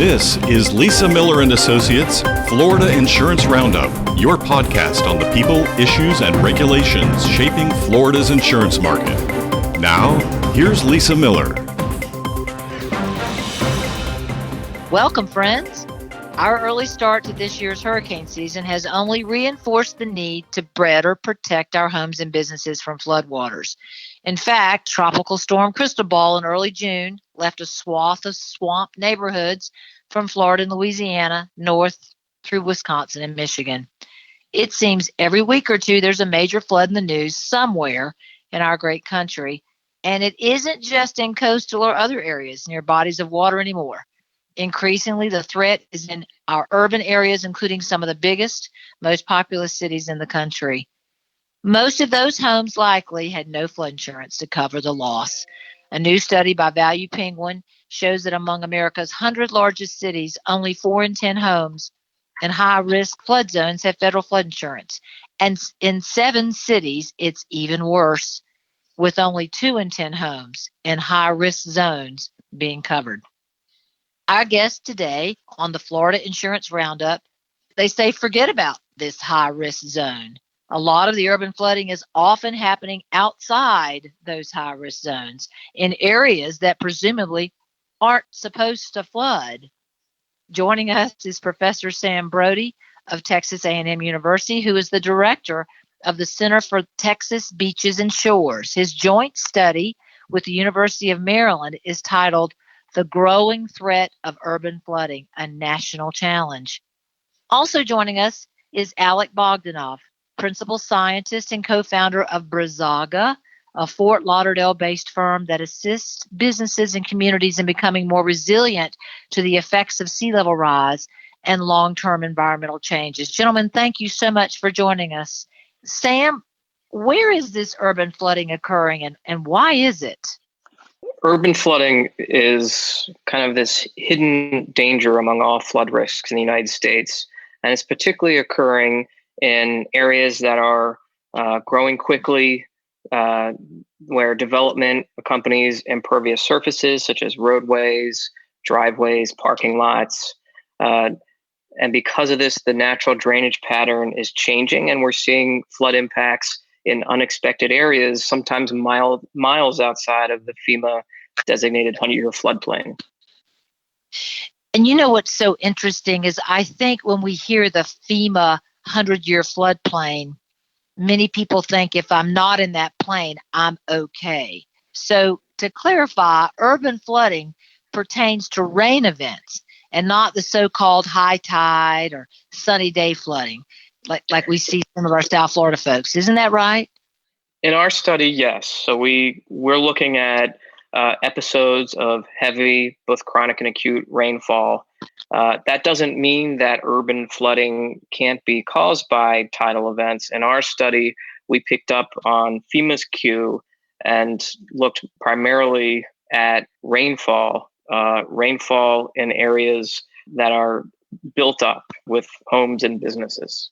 This is Lisa Miller and Associates, Florida Insurance Roundup, your podcast on the people, issues, and regulations shaping Florida's insurance market. Now, here's Lisa Miller. Welcome, friends. Our early start to this year's hurricane season has only reinforced the need to better protect our homes and businesses from floodwaters. In fact, Tropical Storm Cristobal in early June left a swath of swamp neighborhoods from Florida and Louisiana north through Wisconsin and Michigan. It seems every week or two there's a major flood in the news somewhere in our great country, and it isn't just in coastal or other areas near bodies of water anymore. Increasingly, the threat is in our urban areas, including some of the biggest, most populous cities in the country. Most of those homes likely had no flood insurance to cover the loss. A new study by Value Penguin shows that among America's 100 largest cities, only 4 in 10 homes in high-risk flood zones have federal flood insurance. And in 7 cities, it's even worse, with only 2 in 10 homes in high-risk zones being covered. Our guest today on the Florida Insurance Roundup, they say forget about this high-risk zone. A lot of the urban flooding is often happening outside those high-risk zones in areas that presumably aren't supposed to flood. Joining us is Professor Sam Brody of Texas A&M University, who is the director of the Center for Texas Beaches and Shores. His joint study with the University of Maryland is titled The Growing Threat of Urban Flooding, a National Challenge. Also joining us is Alec Bogdanoff, principal scientist and co-founder of Brazaga, a Fort Lauderdale-based firm that assists businesses and communities in becoming more resilient to the effects of sea level rise and long-term environmental changes. Gentlemen, thank you so much for joining us. Sam, where is this urban flooding occurring and why is it? Urban flooding is kind of this hidden danger among all flood risks in the United States, and it's particularly occurring in areas that are growing quickly, where development accompanies impervious surfaces such as roadways, driveways, parking lots. And because of this, the natural drainage pattern is changing, and we're seeing flood impacts in unexpected areas, sometimes miles outside of the FEMA-designated 100-year floodplain. And you know what's so interesting is I think when we hear the FEMA 100-year floodplain, many people think if I'm not in that plain, I'm okay. So to clarify, urban flooding pertains to rain events and not the so-called high tide or sunny day flooding like we see some of our South Florida folks. Isn't that right? In our study, yes. So we're looking at episodes of heavy, both chronic and acute rainfall. That doesn't mean that urban flooding can't be caused by tidal events. In our study, we picked up on FEMA's cue and looked primarily at rainfall in areas that are built up with homes and businesses.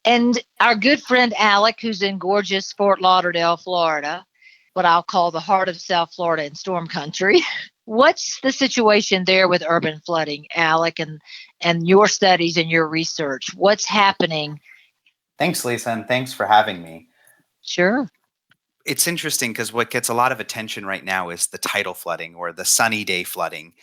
And our good friend Alec, who's in gorgeous Fort Lauderdale, Florida, what I'll call the heart of South Florida and storm country. What's the situation there with urban flooding, Alec, and your studies and your research? What's happening? Thanks, Lisa, and thanks for having me. Sure. It's interesting because what gets a lot of attention right now is the tidal flooding or the sunny day flooding.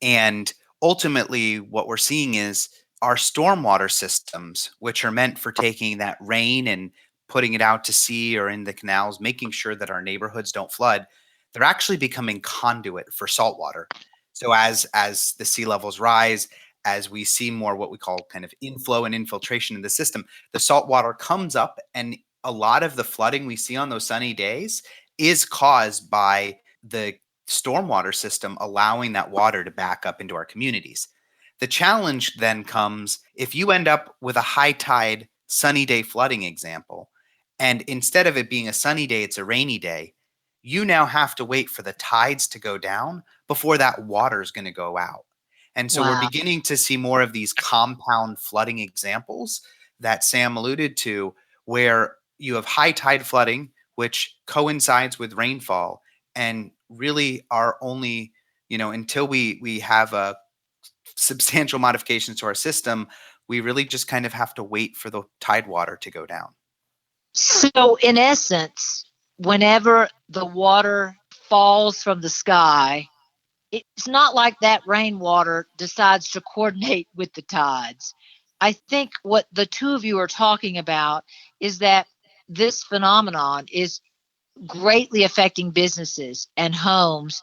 And ultimately, what we're seeing is our stormwater systems, which are meant for taking that rain and putting it out to sea or in the canals, making sure that our neighborhoods don't flood, they're actually becoming conduit for saltwater. So as the sea levels rise, as we see more what we call kind of inflow and infiltration in the system, the saltwater comes up, and a lot of the flooding we see on those sunny days is caused by the stormwater system allowing that water to back up into our communities. The challenge then comes if you end up with a high tide sunny day flooding example, and instead of it being a sunny day, it's a rainy day, you now have to wait for the tides to go down before that water is going to go out. And so we're beginning to see more of these compound flooding examples that Sam alluded to, where you have high tide flooding, which coincides with rainfall, and really are only, until we have a substantial modifications to our system, we really just kind of have to wait for the tide water to go down. So in essence, whenever the water falls from the sky, it's not like that rainwater decides to coordinate with the tides. I think what the two of you are talking about is that this phenomenon is greatly affecting businesses and homes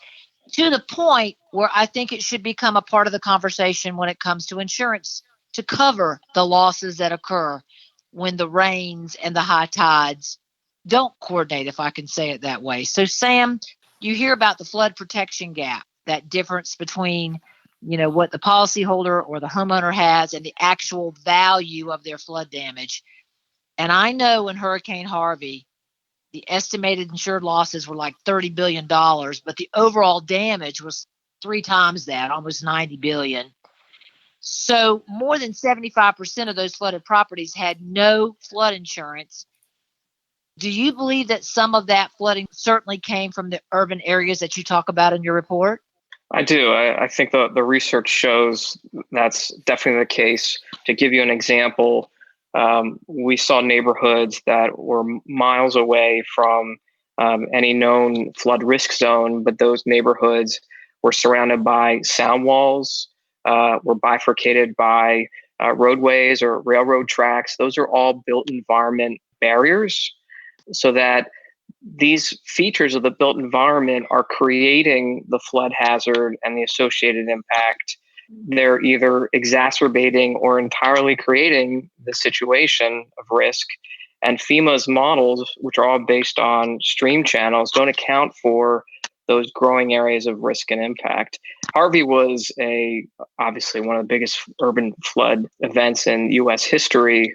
to the point where I think it should become a part of the conversation when it comes to insurance to cover the losses that occur when the rains and the high tides don't coordinate, if I can say it that way. So, Sam, you hear about the flood protection gap, that difference between, what the policyholder or the homeowner has and the actual value of their flood damage. And I know in Hurricane Harvey, the estimated insured losses were like $30 billion, but the overall damage was 3 times that, almost $90 billion. So more than 75% of those flooded properties had no flood insurance. Do you believe that some of that flooding certainly came from the urban areas that you talk about in your report? I do. I think the research shows that's definitely the case. To give you an example, we saw neighborhoods that were miles away from any known flood risk zone, but those neighborhoods were surrounded by sound walls, were bifurcated by roadways or railroad tracks. Those are all built environment barriers, so that these features of the built environment are creating the flood hazard and the associated impact. They're either exacerbating or entirely creating the situation of risk. And FEMA's models, which are all based on stream channels, don't account for those growing areas of risk and impact. Harvey was obviously one of the biggest urban flood events in U.S. history.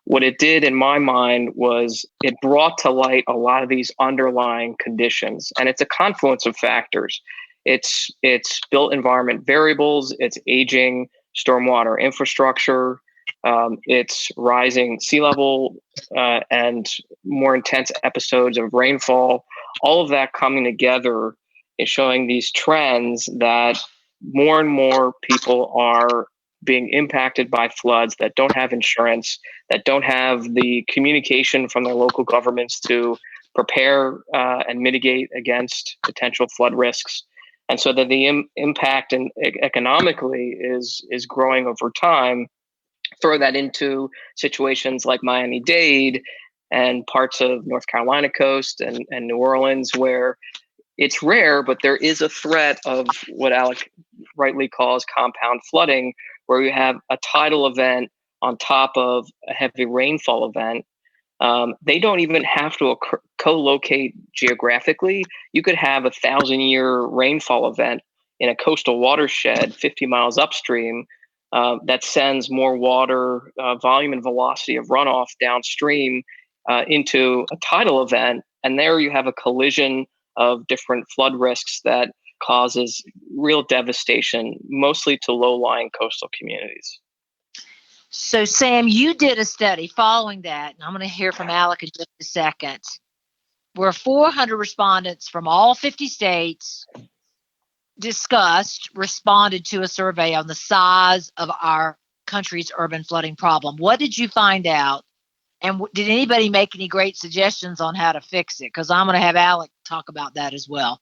What it did in my mind was it brought to light a lot of these underlying conditions, and it's a confluence of factors. It's built environment variables, it's aging stormwater infrastructure, it's rising sea level and more intense episodes of rainfall. All of that coming together is showing these trends that more and more people are being impacted by floods that don't have insurance, that don't have the communication from their local governments to prepare and mitigate against potential flood risks. And so that the impact and economically is growing over time. Throw that into situations like Miami-Dade and parts of North Carolina coast and New Orleans, where it's rare, but there is a threat of what Alec rightly calls compound flooding, where you have a tidal event on top of a heavy rainfall event. They don't even have to co-locate geographically. You could have a 1,000-year rainfall event in a coastal watershed 50 miles upstream that sends more water, volume and velocity of runoff downstream into a tidal event. And there you have a collision of different flood risks that causes real devastation, mostly to low-lying coastal communities. So, Sam, you did a study following that, and I'm going to hear from Alec in just a second, where 400 respondents from all 50 states responded to a survey on the size of our country's urban flooding problem. What did you find out? And did anybody make any great suggestions on how to fix it? Because I'm going to have Alec talk about that as well.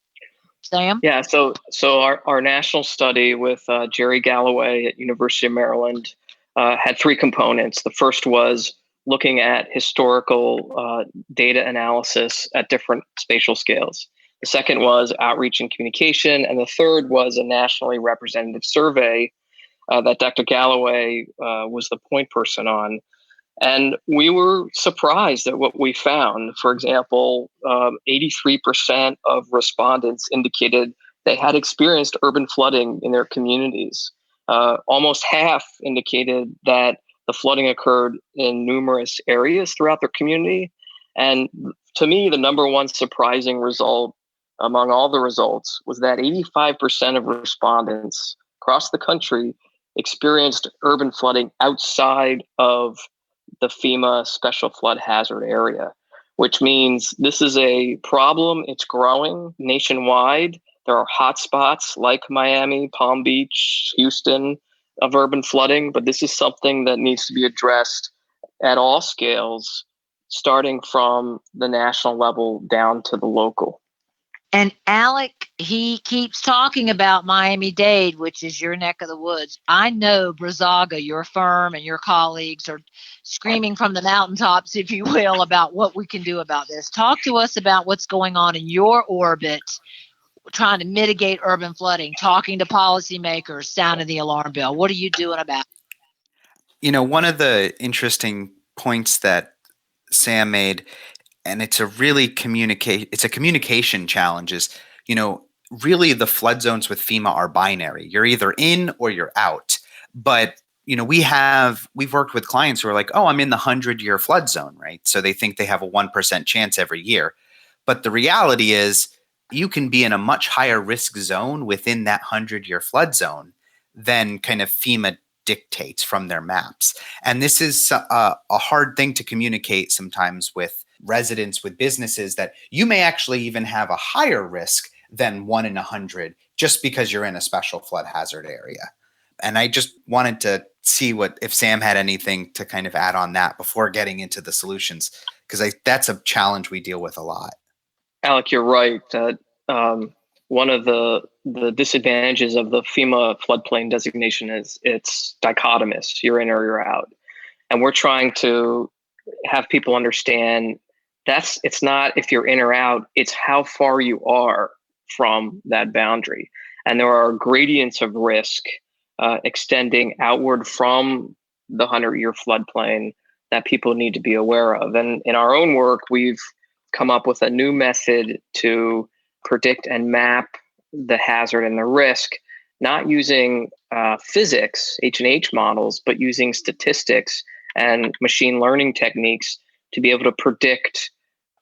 Sam? Yeah, so our national study with Jerry Galloway at University of Maryland had 3 components. The first was looking at historical data analysis at different spatial scales. The second was outreach and communication. And the third was a nationally representative survey that Dr. Galloway was the point person on. And we were surprised at what we found. For example, 83% of respondents indicated they had experienced urban flooding in their communities. Almost half indicated that the flooding occurred in numerous areas throughout their community. And to me, the number one surprising result among all the results was that 85% of respondents across the country experienced urban flooding outside of the FEMA special flood hazard area, which means this is a problem. It's growing nationwide. There are hot spots like Miami, Palm Beach, Houston of urban flooding, but this is something that needs to be addressed at all scales, starting from the national level down to the local. And Alec, he keeps talking about Miami-Dade, which is your neck of the woods. I know Brazaga, your firm and your colleagues are screaming from the mountaintops, if you will, about what we can do about this. Talk to us about what's going on in your orbit, trying to mitigate urban flooding, talking to policymakers, sounding the alarm bell. What are you doing about it? One of the interesting points that Sam made, and it's a communication challenge, is, really the flood zones with FEMA are binary. You're either in or you're out. But we've worked with clients who are like, oh, I'm in the 100-year flood zone, right? So they think they have a 1% chance every year. But the reality is you can be in a much higher risk zone within that 100-year flood zone than kind of FEMA dictates from their maps. And this is a hard thing to communicate sometimes with residents, with businesses, that you may actually even have a higher risk than 1 in 100 just because you're in a special flood hazard area. And I just wanted to see if Sam had anything to kind of add on that before getting into the solutions, because that's a challenge we deal with a lot. Alec, you're right that one of the disadvantages of the FEMA floodplain designation is it's dichotomous. You're in or you're out. And we're trying to have people understand it's not if you're in or out, it's how far you are from that boundary. And there are gradients of risk extending outward from the 100-year floodplain that people need to be aware of. And in our own work, we've come up with a new method to predict and map the hazard and the risk, not using physics, H&H models, but using statistics and machine learning techniques to be able to predict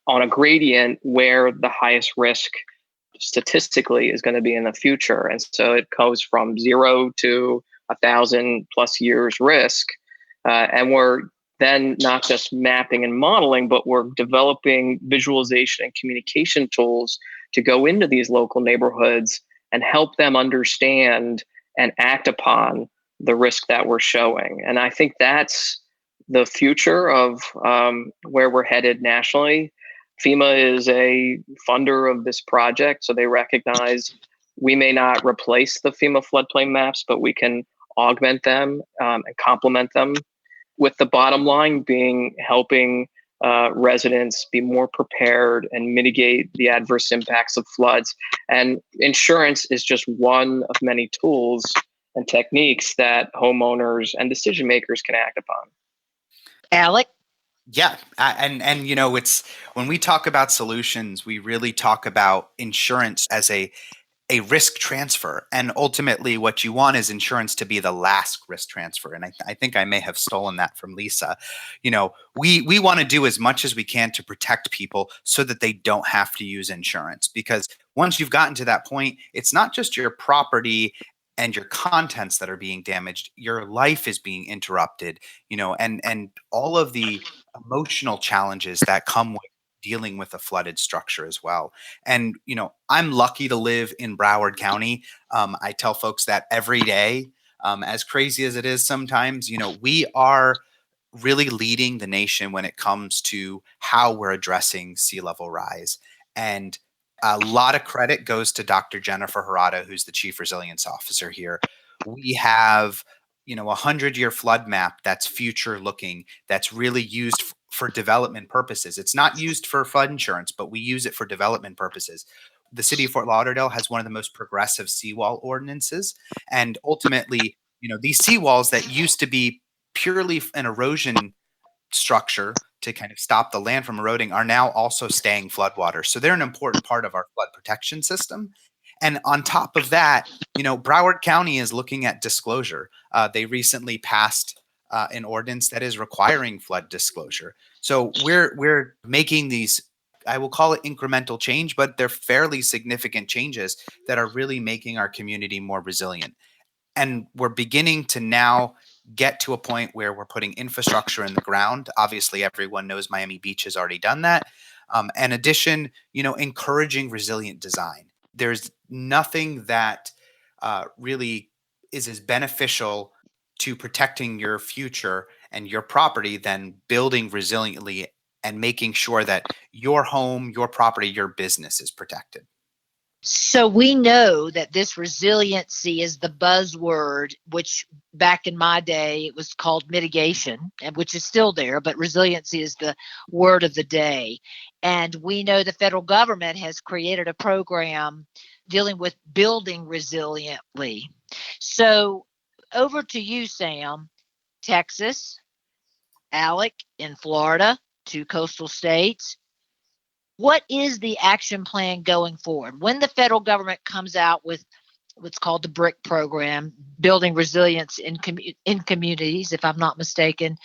on a gradient where the highest risk statistically is going to be in the future. And so it goes from 0 to 1,000 plus years risk. And we're then not just mapping and modeling, but we're developing visualization and communication tools to go into these local neighborhoods and help them understand and act upon the risk that we're showing. And I think that's the future of where we're headed nationally. FEMA is a funder of this project, so they recognize we may not replace the FEMA floodplain maps, but we can augment them and complement them, with the bottom line being helping residents be more prepared and mitigate the adverse impacts of floods. And insurance is just one of many tools and techniques that homeowners and decision makers can act upon. Alec? Yeah. And it's when we talk about solutions, we really talk about insurance as a risk transfer. And ultimately what you want is insurance to be the last risk transfer. And I think I may have stolen that from Lisa. We want to do as much as we can to protect people so that they don't have to use insurance, because once you've gotten to that point, it's not just your property and your contents that are being damaged, your life is being interrupted, and all of the emotional challenges that come with dealing with a flooded structure as well. And, I'm lucky to live in Broward County. I tell folks that every day, as crazy as it is sometimes, we are really leading the nation when it comes to how we're addressing sea level rise. And a lot of credit goes to Dr. Jennifer Harada, who's the Chief Resilience Officer here. We have, a 100-year flood map that's future looking, that's really used for development purposes. It's not used for flood insurance, but we use it for development purposes. The city of Fort Lauderdale has one of the most progressive seawall ordinances. And ultimately, these seawalls that used to be purely an erosion structure to kind of stop the land from eroding are now also staying floodwaters. So they're an important part of our flood protection system. And on top of that, Broward County is looking at disclosure. They recently passed an ordinance that is requiring flood disclosure. So we're making these, I will call it incremental change, but they're fairly significant changes that are really making our community more resilient. And we're beginning to now get to a point where we're putting infrastructure in the ground. Obviously, everyone knows Miami Beach has already done that. In addition, encouraging resilient design. there's nothing that really is as beneficial to protecting your future and your property than building resiliently and making sure that your home, your property, your business is protected. So we know that this resiliency is the buzzword, which back in my day it was called mitigation, and which is still there, but resiliency is the word of the day. And we know the federal government has created a program dealing with building resiliently. So over to you, Sam. Texas, Alec in Florida, two coastal states. What is the action plan going forward? When the federal government comes out with what's called the BRIC program, building resilience in communities, if I'm not mistaken,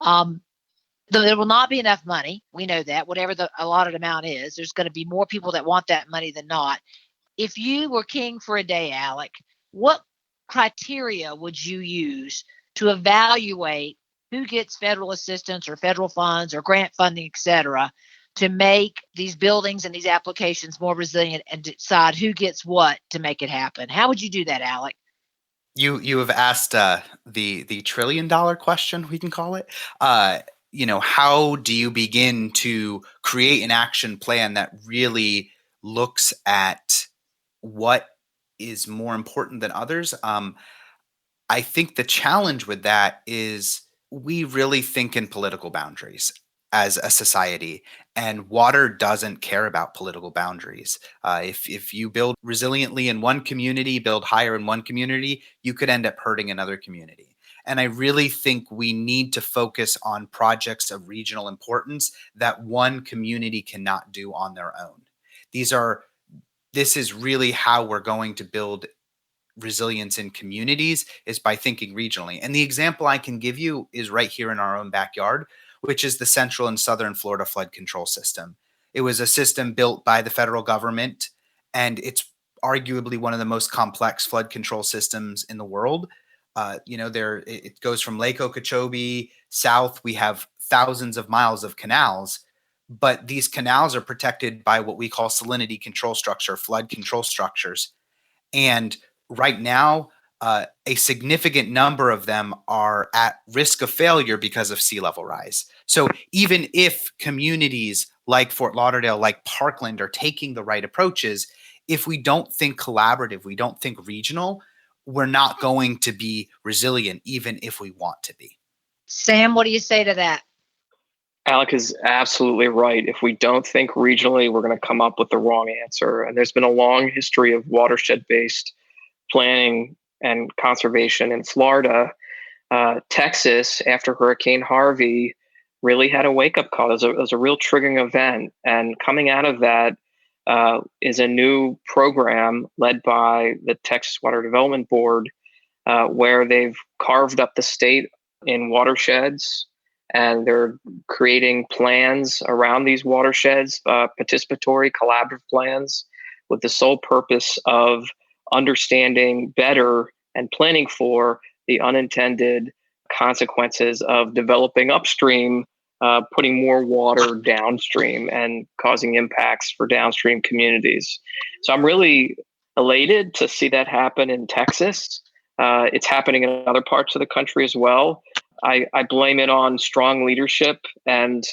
there will not be enough money. We know that. Whatever the allotted amount is, there's going to be more people that want that money than not. If you were king for a day, Alec, what criteria would you use to evaluate who gets federal assistance or federal funds or grant funding, et cetera, to make these buildings and these applications more resilient and decide who gets what to make it happen? How would you do that, Alec? You have asked the $1 trillion question, we can call it. How do you begin to create an action plan that really looks at what is more important than others? I think the challenge with that is we really think in political boundaries as a society, and water doesn't care about political boundaries. If you build resiliently in one community, build higher in one community, you could end up hurting another community. And I really think we need to focus on projects of regional importance that one community cannot do on their own. This is really how we're going to build resilience in communities, is by thinking regionally. And the example I can give you is right here in our own backyard, which is the Central and Southern Florida flood control system. It was a system built by the federal government, and it's arguably one of the most complex flood control systems in the world. It goes from Lake Okeechobee south. We have thousands of miles of canals, but these canals are protected by what we call salinity control structure, flood control structures. And right now, a significant number of them are at risk of failure because of sea level rise. So even if communities like Fort Lauderdale, like Parkland, are taking the right approaches, if we don't think collaborative, we don't think regional, we're not going to be resilient, even if we want to be. Sam, what do you say to that? Alec is absolutely right. If we don't think regionally, we're going to come up with the wrong answer. And there's been a long history of watershed-based planning and conservation in Florida. Texas, after Hurricane Harvey, really had a wake-up call. It was a real triggering event. And coming out of that is a new program led by the Texas Water Development Board, where they've carved up the state in watersheds, and they're creating plans around these watersheds, participatory, collaborative plans, with the sole purpose of understanding better and planning for the unintended consequences of developing upstream, putting more water downstream and causing impacts for downstream communities. So I'm really elated to see that happen in Texas. It's happening in other parts of the country as well. I blame it on strong leadership and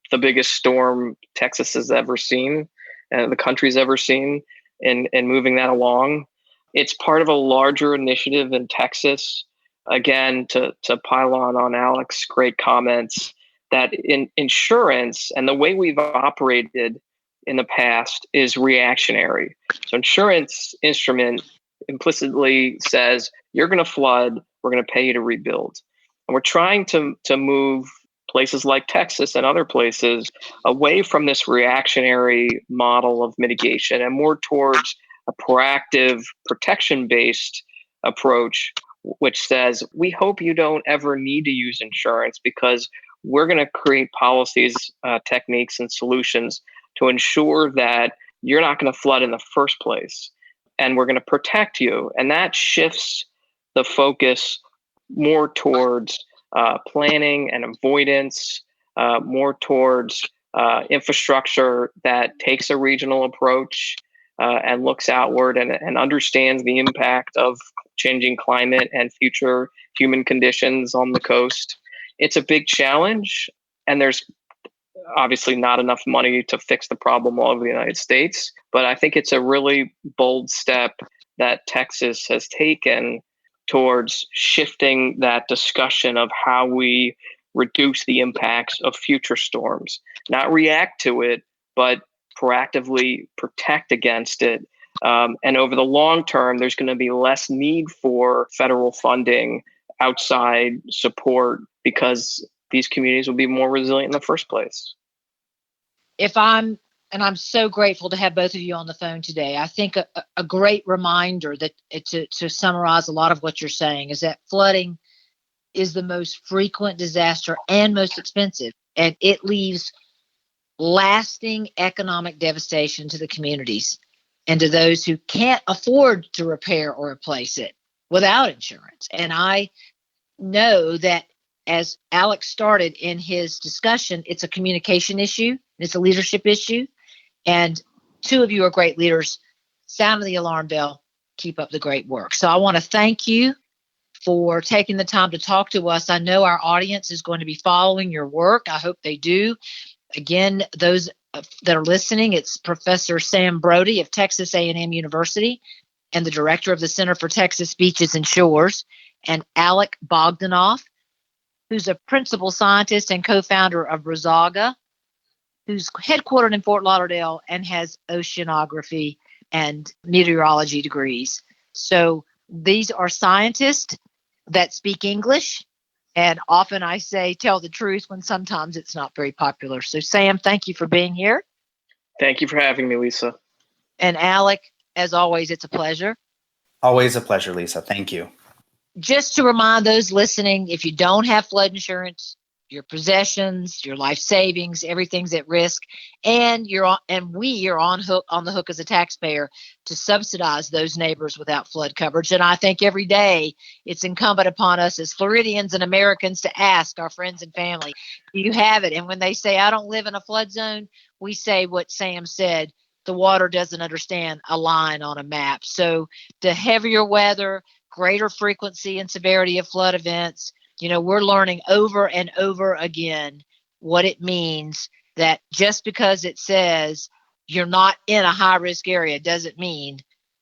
the biggest storm Texas has ever seen, and the country's ever seen, in moving that along. It's part of a larger initiative in Texas. Again, to pile on Alec's great comments, that in insurance and the way we've operated in the past is reactionary. So insurance instrument implicitly says, you're going to flood, we're going to pay you to rebuild. And we're trying to move places like Texas and other places away from this reactionary model of mitigation and more towards a proactive, protection-based approach, which says, we hope you don't ever need to use insurance because we're going to create policies, techniques, and solutions to ensure that you're not going to flood in the first place. And we're going to protect you. And that shifts the focus more towards planning and avoidance, more towards infrastructure that takes a regional approach, and looks outward and understands the impact of changing climate and future human conditions on the coast. It's a big challenge, and there's obviously not enough money to fix the problem all over the United States. But I think it's a really bold step that Texas has taken towards shifting that discussion of how we reduce the impacts of future storms, not react to it, but proactively protect against it. And over the long term, there's going to be less need for federal funding, outside support, because these communities will be more resilient in the first place. I'm so grateful to have both of you on the phone today. I think a great reminder that to summarize a lot of what you're saying is that flooding is the most frequent disaster and most expensive, and it leaves lasting economic devastation to the communities and to those who can't afford to repair or replace it without insurance. And I know that, as Alex started in his discussion, it's a communication issue, it's a leadership issue, and two of you are great leaders. Sound the alarm bell. Keep up the great work. So I want to thank you for taking the time to talk to us. I know our audience is going to be following your work. I hope they do. Again, those that are listening, it's Professor Sam Brody of Texas A&M University and the director of the Center for Texas Beaches and Shores, and Alec Bogdanoff, who's a principal scientist and co-founder of Rezaga, who's headquartered in Fort Lauderdale and has oceanography and meteorology degrees. So these are scientists that speak English. And often I say, tell the truth, when sometimes it's not very popular. So Sam, thank you for being here. Thank you for having me, Lisa. And Alec, as always, it's a pleasure. Always a pleasure, Lisa. Thank you. Just to remind those listening, if you don't have flood insurance, your possessions, your life savings, everything's at risk, and we are on the hook as a taxpayer to subsidize those neighbors without flood coverage. And I think every day it's incumbent upon us as Floridians and Americans to ask our friends and family, do you have it? And when they say, I don't live in a flood zone, we say what Sam said, the water doesn't understand a line on a map. So the heavier weather, greater frequency and severity of flood events, we're learning over and over again what it means that just because it says you're not in a high risk area doesn't mean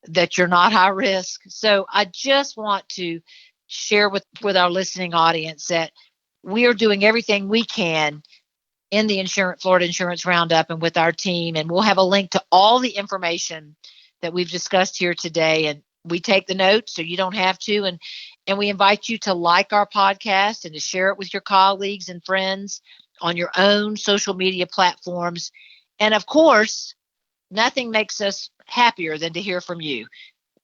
that you're not high risk. So I just want to share with our listening audience that we are doing everything we can in the Florida Insurance Roundup and with our team. And we'll have a link to all the information that we've discussed here today. And we take the notes so you don't have to. And we invite you to like our podcast and to share it with your colleagues and friends on your own social media platforms. And of course, nothing makes us happier than to hear from you.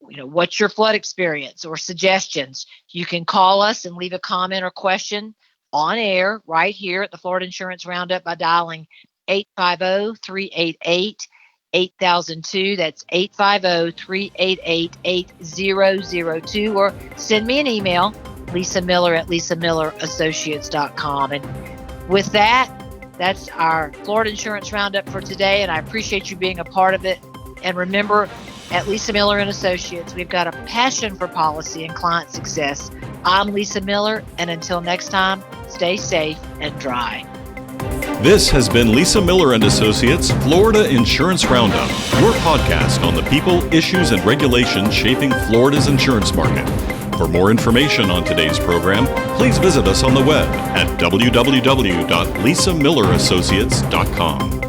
What's your flood experience or suggestions? You can call us and leave a comment or question on air right here at the Florida Insurance Roundup by dialing 850-388-8002. That's 850-388-8002, or send me an email, lisamiller@lisamillerassociates.com. And with that, that's our Florida Insurance Roundup for today, and I appreciate you being a part of it. And remember, at Lisa Miller and Associates, we've got a passion for policy and client success. I'm Lisa Miller, and until next time, stay safe and dry. This has been Lisa Miller and Associates Florida Insurance Roundup, your podcast on the people, issues, and regulations shaping Florida's insurance market. For more information on today's program, please visit us on the web at www.lisamillerassociates.com.